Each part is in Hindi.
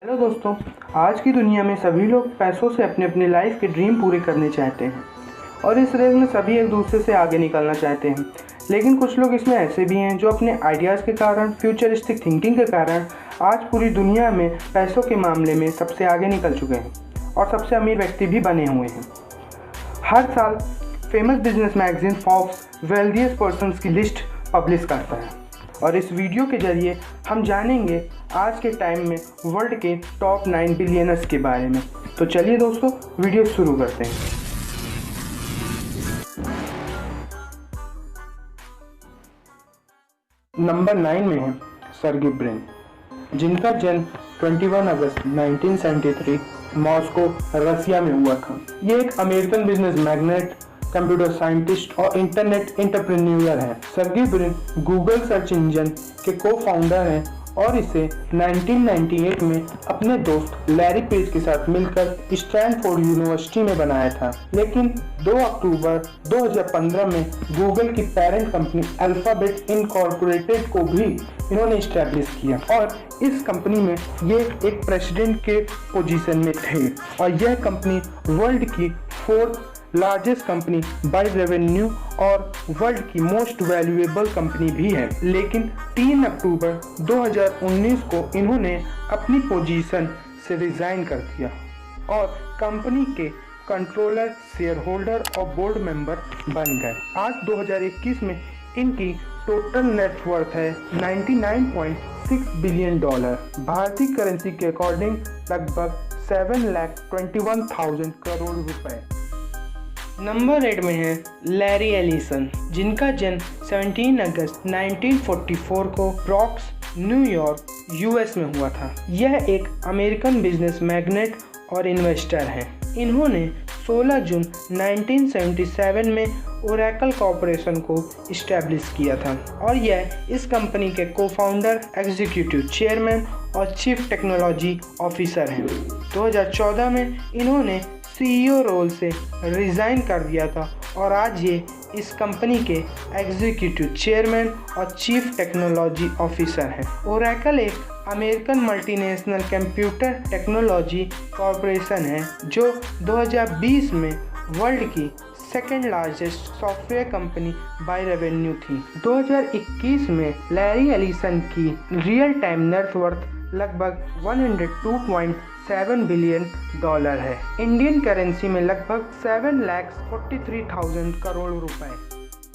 हेलो दोस्तों। आज की दुनिया में सभी लोग पैसों से अपने अपनी लाइफ के ड्रीम पूरे करने चाहते हैं और इस रेस में सभी एक दूसरे से आगे निकलना चाहते हैं। लेकिन कुछ लोग इसमें ऐसे भी हैं जो अपने आइडियाज़ के कारण, फ्यूचरिस्टिक थिंकिंग के कारण आज पूरी दुनिया में पैसों के मामले में सबसे आगे निकल चुके हैं और सबसे अमीर व्यक्ति भी बने हुए हैं। हर साल famous business magazine Forbes wealthiest persons की लिस्ट पब्लिश करता है और इस वीडियो के जरिए हम जानेंगे आज के टाइम में वर्ल्ड के टॉप 9 बिलियनर्स के बारे में। तो चलिए दोस्तों, वीडियो शुरू करते हैं। नंबर 9 में है सर्गी ब्रिन, जिनका जन्म 21 अगस्त 1973 मॉस्को, रसिया में हुआ था। ये एक American business magnet, computer scientist और इंटरनेट एंटरप्रेन्योर है। सर्गी ब्रिन गूगल सर्च इंजन के को फाउंडर हैं और इसे 1998 में अपने दोस्त लैरी पेज के साथ मिलकर स्टैनफोर्ड यूनिवर्सिटी में बनाया था। लेकिन 2 अक्टूबर 2015 में गूगल की पेरेंट कंपनी अल्फाबेट इनकॉर्पोरेटेड को भी इन्होंने इस्टेब्लिश किया और इस कंपनी में ये एक प्रेसिडेंट के पोजीशन में थे और यह कंपनी वर्ल्ड की 4th largest company by revenue और वर्ल्ड की मोस्ट वैल्यूएबल कंपनी भी है। लेकिन 3 अक्टूबर 2019 को इन्होंने अपनी पोजीशन से रिजाइन कर दिया और कंपनी के कंट्रोलर, शेयर होल्डर और बोर्ड मेंबर बन गए। आज 2021 में इनकी टोटल नेटवर्थ है $99.6 बिलियन। भारतीय करेंसी के अकॉर्डिंग लगभग 7,21,000 करोड़ रुपए। नंबर 8 में है लैरी एलिसन, जिनका जन्म 17 अगस्त 1944 को ब्रॉक्स, न्यूयॉर्क, यूएस में हुआ था। यह एक अमेरिकन बिजनेस मैग्नेट और इन्वेस्टर हैं। इन्होंने 16 जून 1977 में ओरेकल कॉर्पोरेशन को इस्टेब्लिश किया था और यह इस कंपनी के को-फाउंडर, एग्जीक्यूटिव चेयरमैन और चीफ टेक्नोलॉजी ऑफिसर हैं। 2014 में इन्होंने सीईओ रोल से रिज़ाइन कर दिया था और आज ये इस कंपनी के एग्जीक्यूटिव चेयरमैन और चीफ टेक्नोलॉजी ऑफिसर हैं। ओरेकल एक American multinational computer technology corporation है जो 2020 में वर्ल्ड की 2nd largest software company by revenue थी। 2021 में लैरी एलिसन की रियल टाइम नेटवर्थ लगभग $102.7 बिलियन है। इंडियन करेंसी में लगभग 7,43,000 करोड़ रुपए।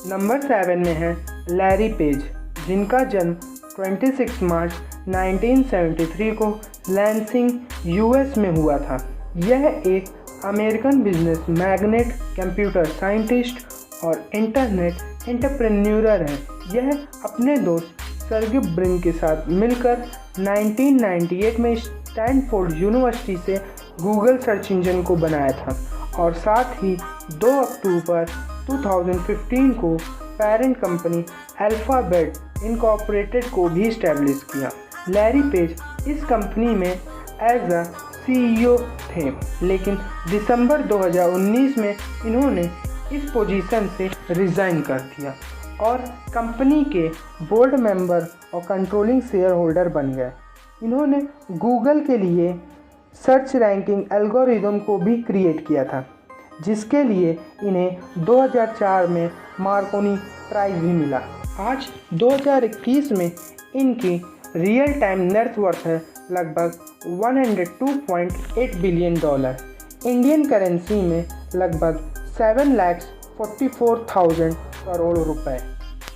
नंबर 7 में है लैरी पेज, जिनका जन्म 26 मार्च 1973 को लैंसिंग, यूएस में हुआ था। यह एक American business magnet, computer scientist और इंटरनेट एंटरप्रेन्योर है। यह अपने दोस्त सर्गी ब्रिन के साथ मिलकर 1998 में स्टैनफोर्ड यूनिवर्सिटी से गूगल सर्च इंजन को बनाया था और साथ ही 2 अक्टूबर 2015 को पेरेंट कंपनी अल्फाबेट इनकॉर्पोरेटेड को भी इस्टेब्लिश किया। लैरी पेज इस कंपनी में एज अ सीईओ थे, लेकिन दिसंबर 2019 में इन्होंने इस पोजीशन से रिज़ाइन कर दिया और कंपनी के बोर्ड मेंबर और कंट्रोलिंग शेयर होल्डर बन गए। इन्होंने गूगल के लिए सर्च रैंकिंग एल्गोरिदम को भी क्रिएट किया था, जिसके लिए इन्हें 2004 में मार्कोनी प्राइज़ भी मिला। आज 2021 में इनकी रियल टाइम नेटवर्थ है लगभग $102.8 बिलियन। इंडियन करेंसी में लगभग 7,44,000 करोड़ रुपए।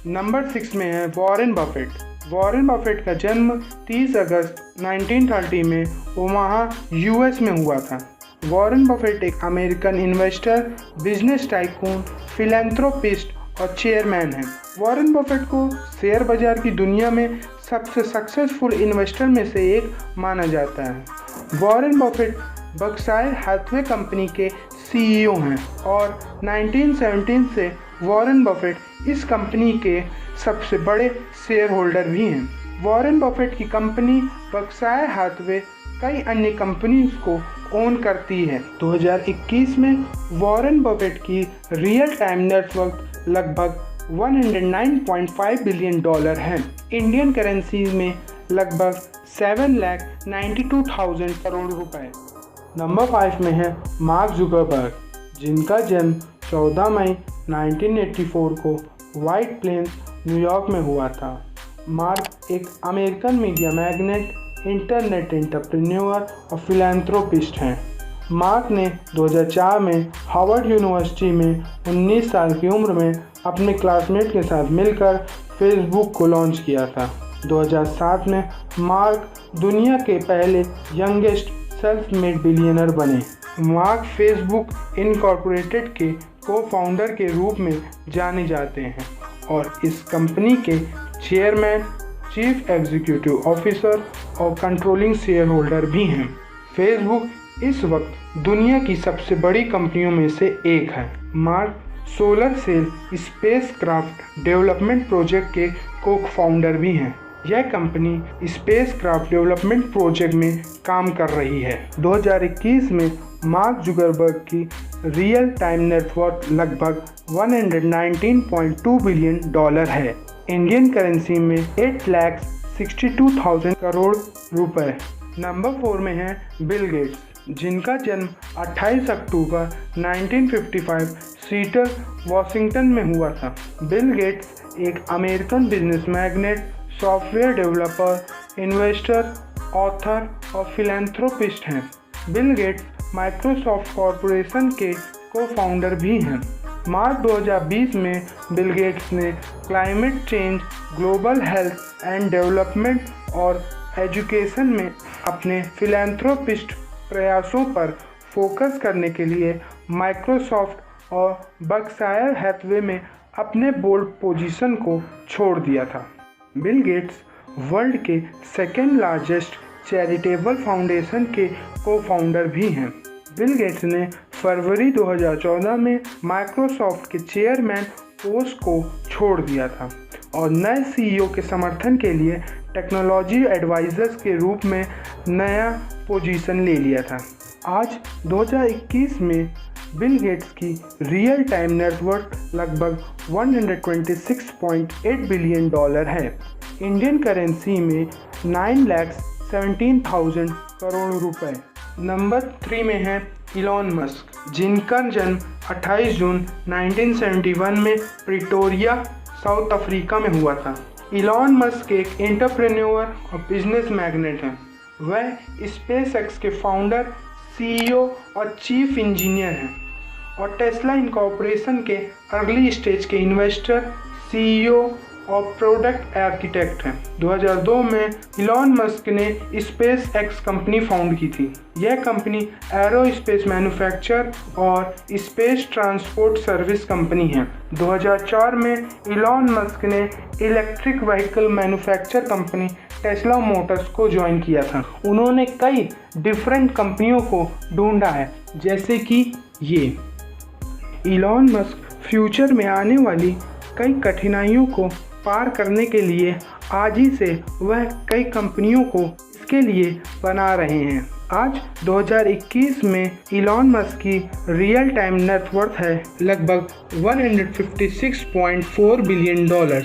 नंबर 6 में है वॉरेन बफेट। वॉरेन बफेट का जन्म 30 अगस्त 1930 में ओमाहा, यूएस में हुआ था। वॉरेन बफेट एक American investor, business tycoon, philanthropist और चेयरमैन हैं। वॉरेन बफेट को शेयर बाजार की दुनिया में सबसे सक्सेसफुल इन्वेस्टर में से एक माना जाता है। Warren Buffett Berkshire Hathaway company के सीईओ हैं और 1917 से वॉरेन बफेट इस कंपनी के सबसे बड़े शेयर होल्डर भी हैं। वॉरेन बफेट की कंपनी बर्कशायर हैथवे कई अन्य कंपनीज को ओन करती है। 2021 में वॉरेन बफेट की रियल टाइम नेटवर्थ लगभग $109.5 बिलियन है। इंडियन करेंसी में लगभग 7,92,000 करोड़ रुपए। नंबर 5 में है मार्क जुकरबर्ग, जिनका जन्म 14 मई 1984 को व्हाइट प्लेन्स, न्यूयॉर्क में हुआ था। मार्क एक American media magnet, internet entrepreneur और फिलैंथ्रोपिस्ट हैं। मार्क ने 2004 में हार्वर्ड यूनिवर्सिटी में 19 साल की उम्र में अपने क्लासमेट के साथ मिलकर फेसबुक को लॉन्च किया था। 2007 में मार्क दुनिया के पहले यंगेस्ट सेल्फ मेड बिलियनर बने। मार्क फेसबुक इनकॉर्पोरेटेड के को-फाउंडर के रूप में जाने जाते हैं और इस कंपनी के चेयरमैन, चीफ एग्जीक्यूटिव ऑफिसर और कंट्रोलिंग शेयर होल्डर भी हैं। फेसबुक इस वक्त दुनिया की सबसे बड़ी कंपनियों में से एक है। Mark solar cell spacecraft development project के को-फाउंडर भी हैं। यह कंपनी स्पेसक्राफ्ट डेवलपमेंट प्रोजेक्ट में काम कर रही है। 2021 में मार्क जुकरबर्ग की रियल टाइम नेटवर्थ लगभग $119.2 बिलियन है। इंडियन करेंसी में 8,62,000 करोड़ रुपए। नंबर 4 में है बिल गेट्स, जिनका जन्म 28 अक्टूबर 1955 सीटल, वॉशिंगटन में हुआ था। बिल गेट्स एक American business magnet, software developer, investor, author और फिलैंथ्रोपिस्ट हैं। बिल गेट्स माइक्रोसॉफ्ट कॉरपोरेशन के को-फाउंडर भी हैं। मार्च 2020 में बिल गेट्स ने climate change, global health and development और एजुकेशन में अपने फिलैंथ्रोपिस्ट प्रयासों पर फोकस करने के लिए माइक्रोसॉफ्ट और बर्कशायर हैथवे में अपने बोल्ड पोजीशन को छोड़ दिया था। बिल गेट्स वर्ल्ड के सेकेंड लार्जेस्ट चैरिटेबल फाउंडेशन के को-फाउंडर भी हैं। बिल गेट्स ने फरवरी 2014 में माइक्रोसॉफ्ट के चेयरमैन पोस्ट को छोड़ दिया था और नए सीईओ के समर्थन के लिए टेक्नोलॉजी एडवाइजर्स के रूप में नया पोजीशन ले लिया था। आज 2021 में बिल गेट्स की रियल टाइम नेटवर्थ लगभग $126.8 बिलियन है। इंडियन करेंसी में 9,17,000 करोड़ रुपए। नंबर 3 में है इलॉन मस्क, जिनका जन्म 28 जून 1971 में प्रिटोरिया, साउथ अफ्रीका में हुआ था। इलॉन मस्क एक एंटरप्रेन्योर और बिजनेस मैग्नेट हैं। वह स्पेसएक्स के फाउंडर, सीईओ और चीफ इंजीनियर हैं और टेस्ला इनकॉर्पोरेशन के अर्ली स्टेज के इन्वेस्टर, सीईओ और प्रोडक्ट आर्किटेक्ट हैं। 2002 में इलॉन मस्क ने स्पेस एक्स कंपनी फाउंड की थी। यह कंपनी एरोस्पेस मैन्युफैक्चर और स्पेस ट्रांसपोर्ट सर्विस कंपनी है। 2004 में इलॉन मस्क ने electric vehicle manufacture company Tesla Motors को ज्वाइन किया था। उन्होंने कई डिफरेंट कंपनियों को ढूंढा है, जैसे कि ये। इलॉन मस्क फ्यूचर में आने वाली कई कठिनाइयों को पार करने के लिए आज ही से वह कई कंपनियों को इसके लिए बना रहे हैं। आज 2021 में इलॉन मस्क की रियल टाइम नेटवर्थ है लगभग $156.4 बिलियन,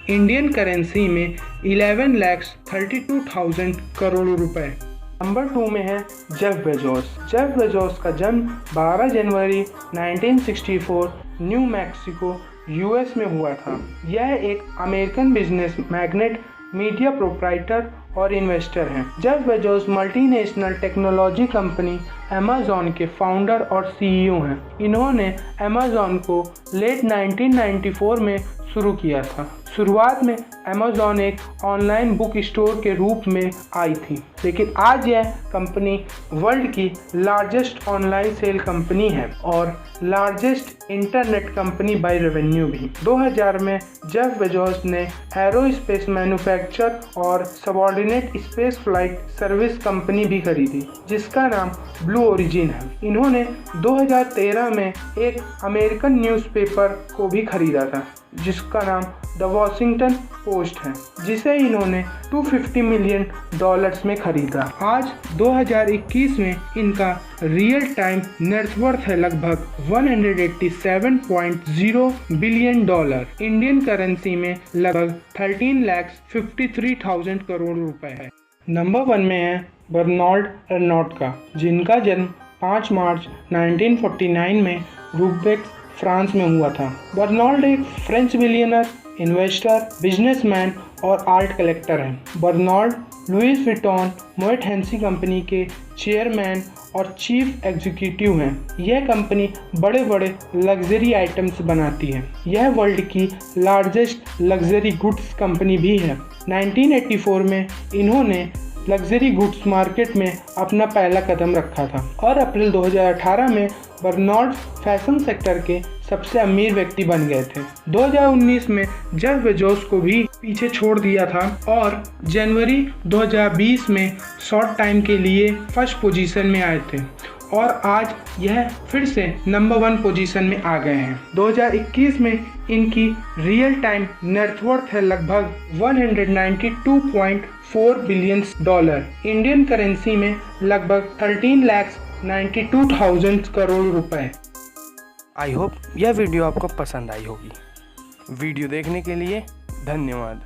इंडियन करेंसी में 11,32,000 करोड़ रुपए। नंबर 2 में है जेफ बेजोस। जेफ बेजोस का जन्म 12 जनवरी 1964 न्यू मैक्सिको, यूएस में हुआ था। यह एक American business magnet, media proprietor और इन्वेस्टर हैं। Jeff Bezos multinational technology company Amazon के फाउंडर और सीईओ हैं। इन्होंने अमेज़न को लेट 1994 में शुरू किया था। शुरुआत में अमेज़न एक ऑनलाइन बुक स्टोर के रूप में आई थी, लेकिन आज यह कंपनी वर्ल्ड की लार्जेस्ट ऑनलाइन सेल कंपनी है और largest internet company by revenue भी। 2000 में जेफ बेजोस ने एरोस्पेस मैन्युफैक्चर और subordinate space flight service company भी खरीदी, जिसका नाम ब्लू ओरिजिन है। इन्होंने 2013 में एक अमेरिकन न्यूज़पेपर को भी खरीदा था, जिसका नाम द वॉशिंगटन पोस्ट है, जिसे इन्होंने $250 मिलियन में खरीदा। आज 2021 में इनका रियल टाइम नेटवर्थ है लगभग $187.0 बिलियन, इंडियन करेंसी में लगभग 13,53,000 करोड़ रुपए है। नंबर 1 में है बर्नार्ड अर्नौट का, जिनका जन्म 5 मार्च 1949 में रूबेक, फ्रांस में हुआ था। बर्नार्ड एक फ्रेंच बिलियनर, इन्वेस्टर, बिजनेसमैन और आर्ट कलेक्टर हैं। Bernard Louis Vuitton Moet Hennessy company के चेयरमैन और चीफ एग्जीक्यूटिव हैं। यह कंपनी बड़े बड़े लग्जरी आइटम्स बनाती है। यह वर्ल्ड की लार्जेस्ट लग्जरी गुड्स कंपनी भी है। 1984 में इन्होंने लग्जरी गुड्स मार्केट में अपना पहला कदम रखा था और अप्रैल 2018 में बर्नार्ड फैशन सेक्टर के सबसे अमीर व्यक्ति बन गए थे। 2019 में जेफ बेजोस को भी पीछे छोड़ दिया था और जनवरी 2020 में शॉर्ट टाइम के लिए फर्स्ट पोजीशन में आए थे और आज यह फिर से नंबर 1 पोजीशन में आ गए हैं। 2021 में इनकी रियल टाइम नेटवर्थ है लगभग $192.4 बिलियन, इंडियन करेंसी में लगभग 13,92,000 करोड़ रुपए। आई होप यह वीडियो आपको पसंद आई होगी। वीडियो देखने के लिए धन्यवाद।